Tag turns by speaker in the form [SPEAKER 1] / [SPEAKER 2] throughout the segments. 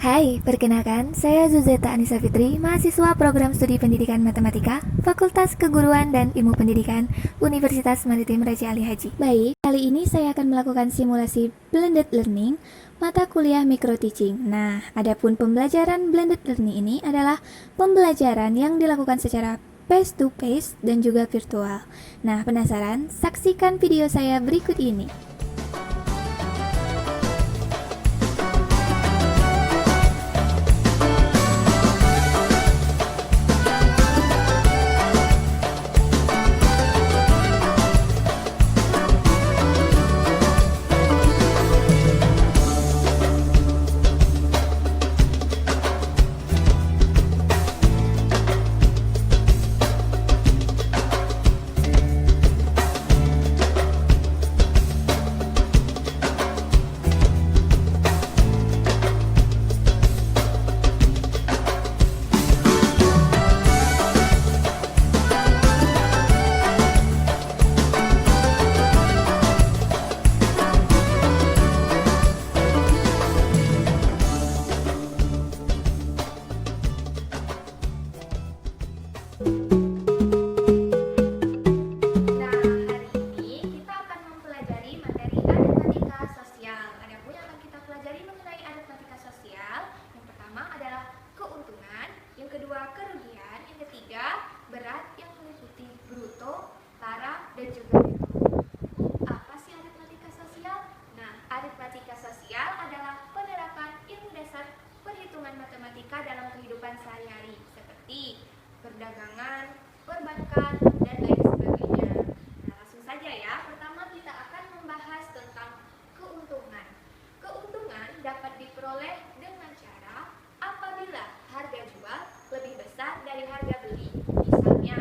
[SPEAKER 1] Hai, perkenalkan, saya Zuzeta Anissa Fitri, mahasiswa program studi pendidikan matematika, Fakultas Keguruan dan Ilmu Pendidikan, Universitas Maritim Raja Ali Haji. Baik, kali ini saya akan melakukan simulasi blended learning, mata kuliah micro teaching. Nah, adapun pembelajaran blended learning ini adalah pembelajaran yang dilakukan secara face to face dan juga virtual. Nah, penasaran? Saksikan video saya berikut ini. Nah, hari ini kita akan mempelajari materi aritmatika sosial. Adapun yang akan kita pelajari mengenai aritmatika sosial, yang pertama adalah keuntungan, yang kedua kerugian, yang ketiga berat yang meliputi bruto, tara, dan juga neto. Apa sih aritmatika sosial? Nah, aritmatika sosial adalah penerapan ilmu dasar perhitungan matematika dalam kehidupan sehari-hari, seperti perdagangan, perbankan, dan lain sebagainya. Nah, langsung saja ya. Pertama kita akan membahas tentang keuntungan. Keuntungan dapat diperoleh dengan cara apabila harga jual lebih besar dari harga beli. Misalnya,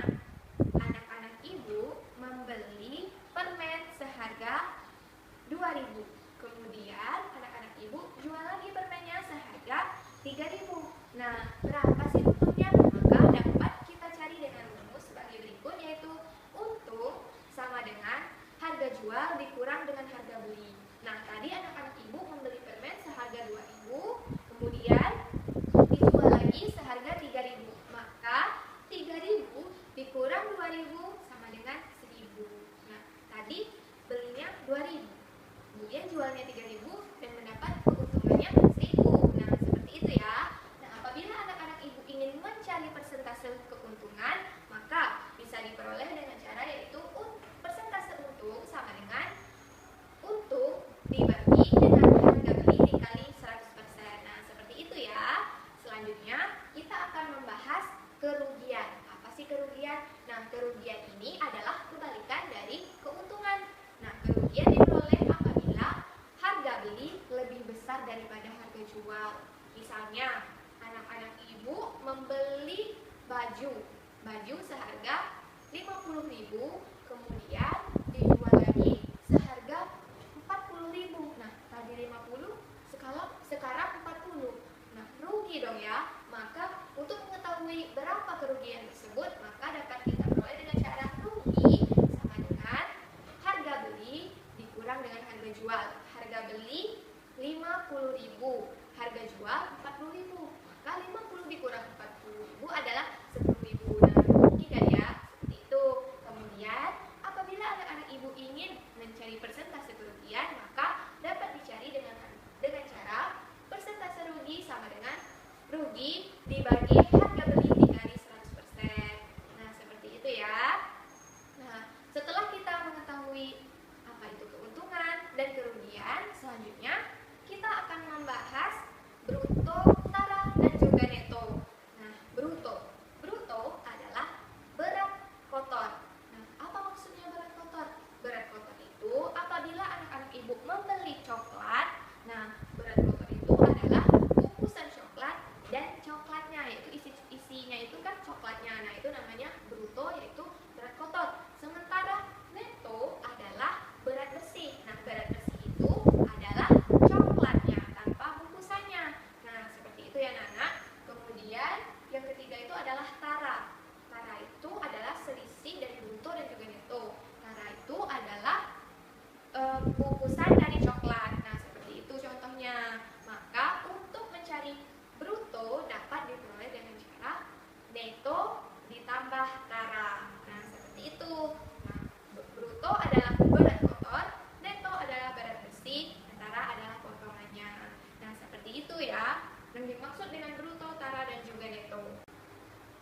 [SPEAKER 1] anak-anak ibu membeli permen seharga 2.000. Kemudian anak-anak ibu jual lagi permennya seharga 3.000. Nah, berapa sih untungnya? Maka dapat kita cari dengan rumus sebagai berikut, yaitu untung sama dengan harga jual dikurang dengan harga beli. Nah, tadi anak-anak ibu membeli permen seharga 2.000, kemudian dijual lagi seharga 3.000. Maka 3.000 dikurang 2.000 sama dengan 1.000. Nah, tadi belinya 2.000. Kemudian jualnya 3.000 dan mendapat keuntungannya 1.000. Nah, seperti itu ya. Nah, apabila anak-anak ibu ingin mencari persentase keuntungan, maka bisa diperoleh dengan cara yaitu persentase untung sama dengan untung dibagi dengan harga beli dikali 100%. Nah, seperti itu ya. Selanjutnya, kita akan membahas kerugian. Apa sih kerugian? Nah, kerugian ini adalah kebalikan dari keuntungan. Nah, kerugian diperoleh apabila harga beli lebih besar daripada harga jual. Misalnya, anak-anak ibu membeli baju seharga 50.000, kemudian dijual lagi seharga 40.000. Nah, tadi 50, sekarang 40. Nah, rugi dong ya. Maka untuk mengetahui berapa kerugian tersebut, maka dapat kita peroleh dengan cara rugi sama dengan harga beli dikurang dengan harga jual. Harga beli 50.000, harga jual 40.000. Maka 50 dikurang 40.000 adalah 10.000. Nah, rugi kan ya? Seperti itu. Kemudian, apabila anak-anak ibu ingin mencari persentase kerugian, maka dapat dicari dengan cara persentase rugi sama dengan rugi dibagi harga beli dikali 100%. Nah, seperti itu ya. Nah, setelah kita mengetahui apa itu keuntungan dan kerugian, selanjutnya kita akan membahas bruto, tara, dan juga neto. Nah, bruto adalah berat kotor. Nah, apa maksudnya berat kotor? Berat kotor itu apabila anak-anak ibu membeli coklat. Nah, berat kotor itu adalah bungkusan coklat dan coklatnya, yaitu isinya itu kan coklatnya. Nah, itu namanya bruto, yaitu berat kotor. Sementara neto adalah berat bersih. Nah, berat bersih itu adalah coklatnya tanpa bungkusannya. Nah, seperti itu ya, Nana.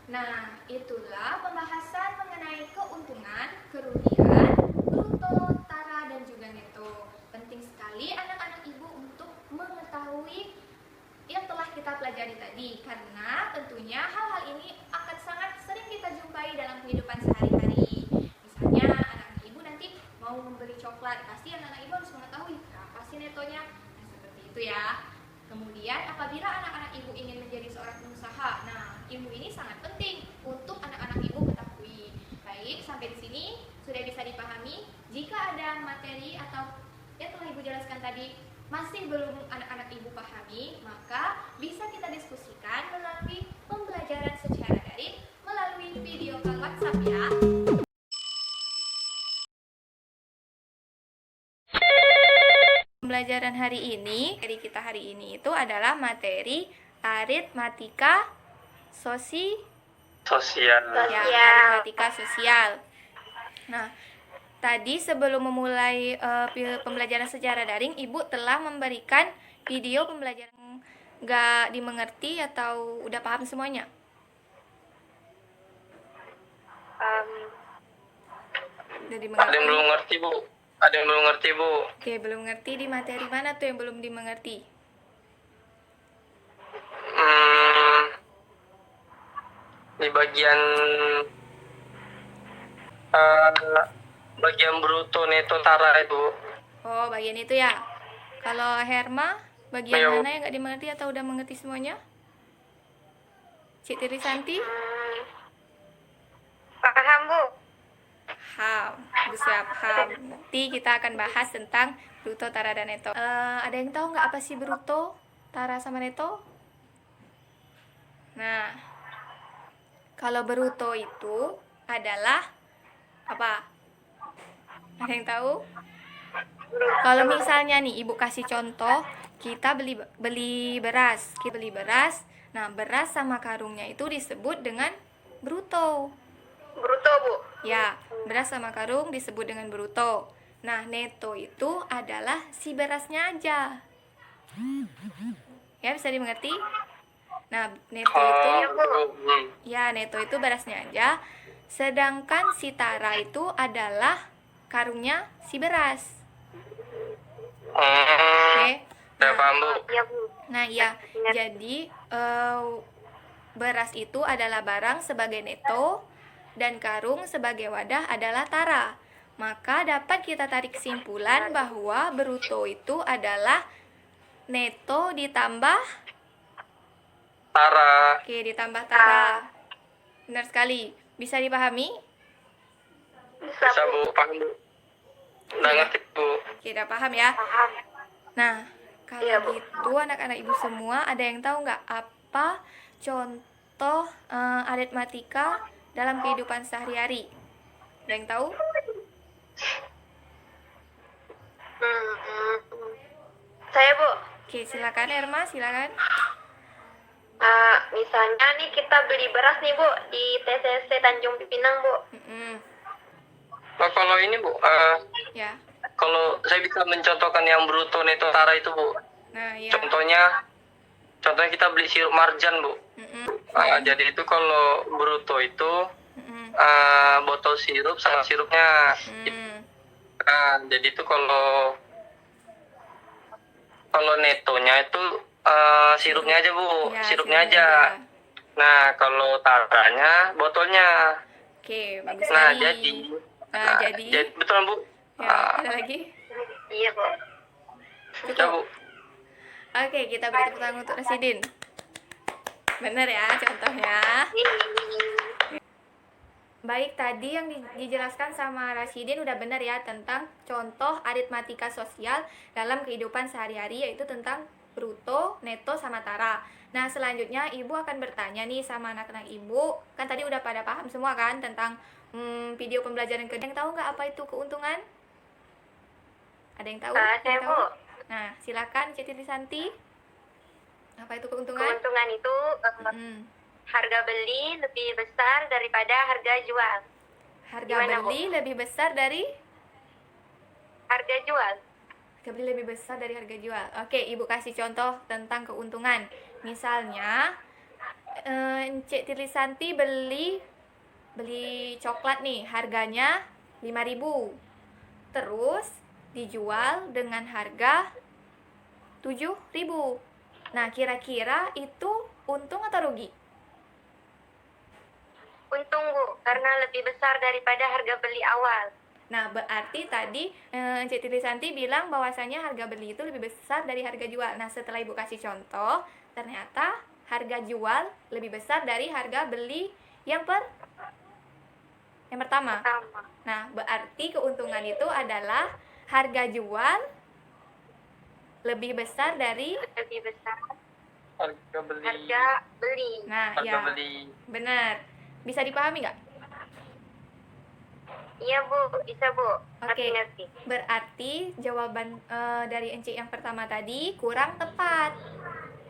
[SPEAKER 1] Nah, itulah pembahasan mengenai keuntungan, kerugian, bruto, tara, dan juga neto. Penting sekali anak-anak ibu untuk mengetahui yang telah kita pelajari tadi, karena tentunya hal-hal ini akan sangat sering kita jumpai dalam kehidupan sehari-hari. Misalnya anak-anak ibu nanti mau membeli coklat, pasti anak-anak ibu harus mengetahui berapa sih netonya. Nah, seperti itu ya. Kemudian apabila anak-anak ibu ingin menjadi seorang pengusaha, nah ilmu ini sangat penting untuk anak-anak ibu ketahui. Baik, sampai di sini sudah bisa dipahami. Jika ada materi atau yang telah ibu jelaskan tadi masih belum anak-anak ibu pahami, maka bisa kita diskusikan melalui pembelajaran secara daring melalui video call WhatsApp ya. Pembelajaran hari ini, materi kita hari ini itu adalah materi aritmatika sosial. Ya, aritmatika sosial. Nah, tadi sebelum memulai pembelajaran secara daring, Ibu telah memberikan video pembelajaran nggak dimengerti atau udah paham semuanya? Udah dimengerti?
[SPEAKER 2] Ada yang belum ngerti, Bu. Ada yang belum ngerti, Bu.
[SPEAKER 1] Oke, belum ngerti di materi mana tuh yang belum dimengerti?
[SPEAKER 2] Di bagian bruto neto tara itu.
[SPEAKER 1] Oh, bagian itu ya. Kalau Herma, bagian
[SPEAKER 2] Ayo.
[SPEAKER 1] mana yang nggak dimengerti atau udah mengerti semuanya? Cik Tirisanti?
[SPEAKER 3] Paham, Bu.
[SPEAKER 1] Paham, siap paham. Nanti kita akan bahas tentang bruto, tara, dan neto. Ada yang tahu nggak apa sih bruto, tara, sama neto? Nah, kalau bruto itu adalah apa? Ada yang tahu? Kalau misalnya nih ibu kasih contoh, kita beli beras, nah beras sama karungnya itu disebut dengan bruto.
[SPEAKER 3] Bruto, Bu.
[SPEAKER 1] Ya, beras sama karung disebut dengan bruto. Nah, neto itu adalah si berasnya aja. Ya, bisa dimengerti? Nah, neto itu ya, neto itu berasnya aja. Sedangkan si tara itu adalah karungnya si beras. Oke.
[SPEAKER 2] Saya paham, Bu.
[SPEAKER 3] Iya, Bu.
[SPEAKER 1] Nah, ya. Jadi beras itu adalah barang sebagai neto dan karung sebagai wadah adalah tara. Maka dapat kita tarik kesimpulan bahwa bruto itu adalah neto ditambah
[SPEAKER 2] Tara.
[SPEAKER 1] Oke, ditambah tara. Benar sekali. Bisa dipahami?
[SPEAKER 2] Bisa, Bu. Paham, Bu. Udah ngerti, Bu.
[SPEAKER 1] Oke, udah paham ya?
[SPEAKER 3] Paham.
[SPEAKER 1] Nah, kalau
[SPEAKER 3] Iya, Bu.
[SPEAKER 1] gitu anak-anak ibu semua, ada yang tahu nggak apa contoh aritmatika dalam kehidupan sehari-hari? Ada yang tahu?
[SPEAKER 3] Saya, Bu.
[SPEAKER 1] Oke, silakan Erma, silakan.
[SPEAKER 3] Misalnya nih kita beli beras nih, Bu, di TCC Tanjung Pinang, Bu.
[SPEAKER 2] Oh, kalau ini, Bu,
[SPEAKER 1] Ya.
[SPEAKER 2] kalau saya bisa mencontohkan yang bruto neto tara itu, Bu.
[SPEAKER 1] Nah, ya.
[SPEAKER 2] Contohnya kita beli sirup marjan, Bu. Jadi itu kalau bruto itu botol sirup sama sirupnya. Jadi itu kalau netonya itu sirupnya aja, Bu.
[SPEAKER 1] Ya,
[SPEAKER 2] sirupnya aja. Nah, kalau taranya botolnya.
[SPEAKER 1] Oke, bagus
[SPEAKER 2] Nah,
[SPEAKER 1] sekali.
[SPEAKER 2] jadi betul, Bu.
[SPEAKER 1] Ya, ada lagi?
[SPEAKER 3] Iya, Bu.
[SPEAKER 2] Ya, Bu.
[SPEAKER 1] Oke, kita beri tepuk tangan untuk Rasidin. Benar ya contohnya. Baik, tadi yang dijelaskan sama Rasidin udah benar ya tentang contoh aritmatika sosial dalam kehidupan sehari-hari, yaitu tentang bruto, neto, sama tara. Nah, selanjutnya ibu akan bertanya nih sama anak-anak ibu. Kan tadi udah pada paham semua kan tentang video pembelajaran kedua. Yang tahu nggak apa itu keuntungan? Ada yang tahu?
[SPEAKER 3] Saya, Bu.
[SPEAKER 1] Nah, silakan Citi Risanti. Apa itu keuntungan?
[SPEAKER 3] Keuntungan itu harga beli lebih besar daripada harga jual.
[SPEAKER 1] Harga
[SPEAKER 3] Gimana,
[SPEAKER 1] beli lebih besar dari
[SPEAKER 3] harga jual.
[SPEAKER 1] Harga beli lebih besar dari harga jual. Oke, Ibu kasih contoh tentang keuntungan. Misalnya, Cik Tilisanti beli coklat nih, harganya 5.000. Terus dijual dengan harga 7.000. Nah, kira-kira itu untung atau rugi?
[SPEAKER 3] Untung Bu, karena lebih besar daripada harga beli awal.
[SPEAKER 1] Nah, berarti tadi Cik Tilisanti bilang bahwasanya harga beli itu lebih besar dari harga jual. Nah, setelah Ibu kasih contoh, ternyata harga jual lebih besar dari harga beli yang pertama.
[SPEAKER 3] Pertama.
[SPEAKER 1] Nah, berarti keuntungan itu adalah harga jual lebih besar dari
[SPEAKER 3] Lebih besar
[SPEAKER 2] Harga beli.
[SPEAKER 3] harga beli.
[SPEAKER 1] Nah,
[SPEAKER 2] Harga
[SPEAKER 1] ya.
[SPEAKER 2] beli.
[SPEAKER 1] Benar. Bisa dipahami nggak?
[SPEAKER 3] Iya Bu, bisa Bu.
[SPEAKER 1] Oke.
[SPEAKER 3] Ngerti.
[SPEAKER 1] Berarti jawaban dari Encik yang pertama tadi kurang tepat.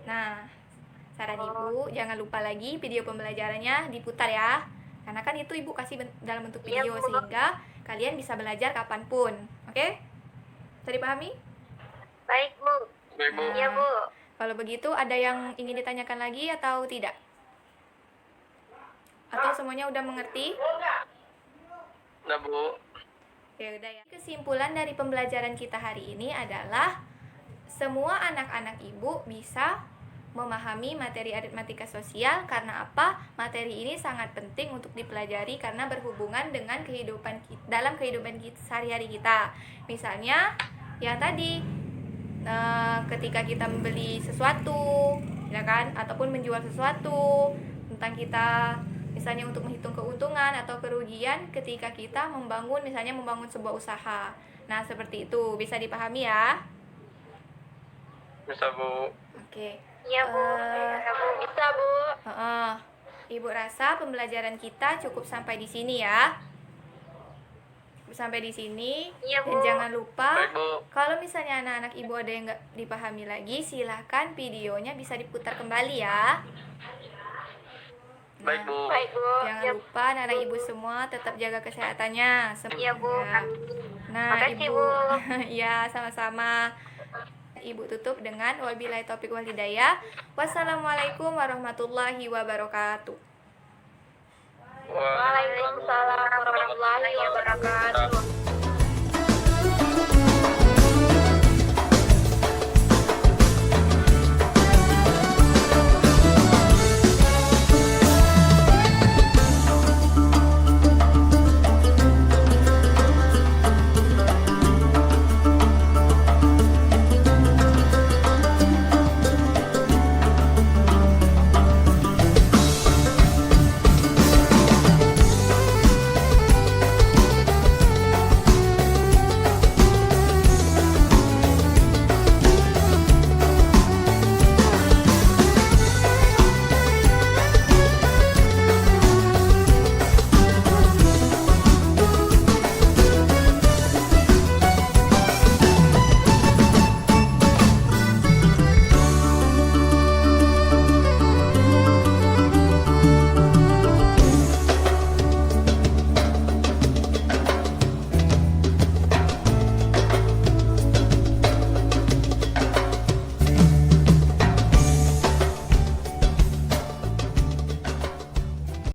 [SPEAKER 1] Nah, saran Ibu jangan lupa lagi video pembelajarannya diputar ya. Karena kan itu Ibu kasih dalam bentuk
[SPEAKER 3] Iya,
[SPEAKER 1] video
[SPEAKER 3] Bu.
[SPEAKER 1] sehingga kalian bisa belajar kapanpun. Oke? Bisa dipahami?
[SPEAKER 3] Baik Bu.
[SPEAKER 2] Baik, Bu.
[SPEAKER 1] Nah.
[SPEAKER 3] Iya Bu.
[SPEAKER 1] Kalau begitu ada yang ingin ditanyakan lagi atau tidak? Atau semuanya udah mengerti?
[SPEAKER 2] Udah, Bu.
[SPEAKER 1] Ya udah ya. Kesimpulan dari pembelajaran kita hari ini adalah semua anak-anak Ibu bisa memahami materi aritmatika sosial. Karena apa? Materi ini sangat penting untuk dipelajari karena berhubungan dengan dalam kehidupan kita sehari-hari kita. Misalnya yang tadi ketika kita membeli sesuatu, ya kan, ataupun menjual sesuatu, tentang kita misalnya untuk menghitung keuntungan atau kerugian ketika kita membangun sebuah usaha. Nah, seperti itu. Bisa dipahami ya?
[SPEAKER 2] Bisa, Bu.
[SPEAKER 1] Oke.
[SPEAKER 3] Iya Bu. Bisa Bu. Bisa Bu.
[SPEAKER 1] Ibu rasa pembelajaran kita cukup sampai di sini ya. Sampai di sini.
[SPEAKER 3] Iya,
[SPEAKER 1] Dan
[SPEAKER 3] Bu.
[SPEAKER 1] jangan lupa,
[SPEAKER 2] Baik, Bu.
[SPEAKER 1] kalau misalnya anak-anak Ibu ada yang nggak dipahami lagi, silahkan videonya bisa diputar kembali ya.
[SPEAKER 2] Baik, Bu.
[SPEAKER 3] Baik Bu.
[SPEAKER 1] Jangan
[SPEAKER 3] Iya,
[SPEAKER 1] lupa anak-anak Ibu semua tetap jaga kesehatannya.
[SPEAKER 3] Iya Bu.
[SPEAKER 1] Nah,
[SPEAKER 3] Makasih,
[SPEAKER 1] Ibu.
[SPEAKER 3] Bu.
[SPEAKER 1] Ya, sama-sama. Ibu tutup dengan wabillahi taufiq wal hidayah. Wassalamualaikum warahmatullahi wabarakatuh.
[SPEAKER 3] Waalaikumsalam warahmatullahi wabarakatuh.